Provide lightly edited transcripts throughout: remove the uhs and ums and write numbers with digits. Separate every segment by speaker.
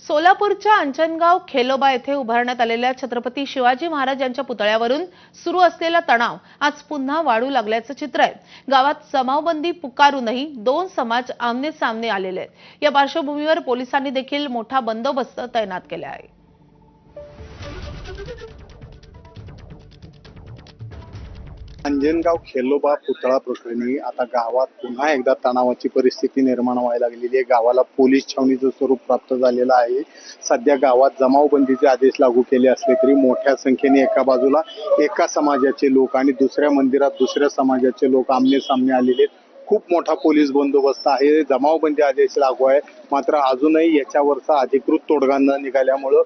Speaker 1: सोलापूरच्या अंजनगाव खेलोबा येथे उभारण्यात आलेल्या छत्रपती शिवाजी महाराज यांच्या पुतळ्यावरून सुरू असलेला तणाव आज पुन्हा वाढू लागल्याचं चित्र आहे। गावात जमावबंदी पुकारूनही दोन समाज आमने सामने आलेले आहेत। या पार्श्वभूमीवर पोलिसांनी देखील मोठा बंदोबस्त तैनात केला आहे।
Speaker 2: अंजनगाव खेलोबा पुतळा प्रकरणी आता गावात पुन्हा एकदा तणावाची परिस्थिती निर्माण व्हायला लागलेली आहे। गावाला पोलीस छावणीचं स्वरूप प्राप्त झालेलं आहे। सध्या गावात जमावबंदीचे आदेश लागू केले असले तरी मोठ्या संख्येने एका बाजूला एका समाजाचे लोक आणि दुसऱ्या मंदिरात दुसऱ्या समाजाचे लोक आमने सामने आलेले आहेत। खूप मोठा पोलीस बंदोबस्त आहे। जमावबंदी आदेश लागू आहे, मात्र अजूनही याच्यावरचा अधिकृत तोडगा न निघाल्यामुळं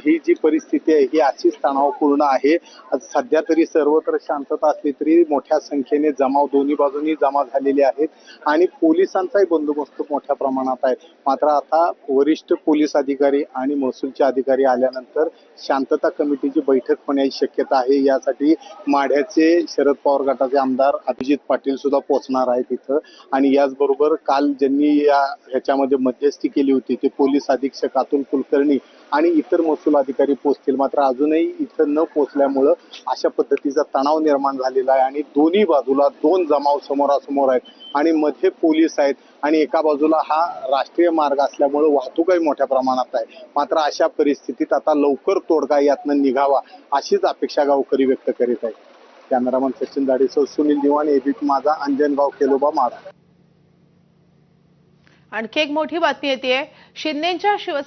Speaker 2: ही जी परिस्थिती आहे ही अशीच तणावपूर्ण आहे। सध्या तरी सर्वत्र शांतता असली तरी मोठ्या संख्येने जमाव दोन्ही बाजूनी जमा झालेले आहेत आणि पोलिसांचाही बंदोबस्त मोठ्या प्रमाणात आहे। मात्र आता वरिष्ठ पोलीस अधिकारी आणि महसूलचे अधिकारी आल्यानंतर शांतता कमिटीची बैठक होण्याची शक्यता आहे। यासाठी माढ्याचे शरद पवार गटाचे आमदार अभिजित पाटील सुद्धा पोहोचणार आहेत इथं आणि याचबरोबर काल ज्यांनी ह्याच्यामध्ये मध्यस्थी केली होती ते पोलीस अधीक्षक अतुल कुलकर्णी आणि इतर महसूल अधिकारी पोहोचतील। मात्र अजूनही इथं न पोहोचल्यामुळं अशा पद्धतीचा तणाव निर्माण झालेला आहे आणि दोन्ही बाजूला दोन जमाव समोरासमोर आहेत आणि मध्ये पोलीस आहेत आणि एका बाजूला हा राष्ट्रीय मार्ग असल्यामुळे वाहतूकही मोठ्या प्रमाणात आहे। मात्र अशा परिस्थितीत आता लवकर तोडगा यातनं निघावा अशीच अपेक्षा गावकरी व्यक्त करीत आहेत। कॅमेरामन सचिन दाढेसह सुनील दिवाण, एबीपी माझा, अंजनगाव खेलोबा माढा।
Speaker 1: आणखी एक मोठी बातमी येते। शिंदेच्या शिवसेना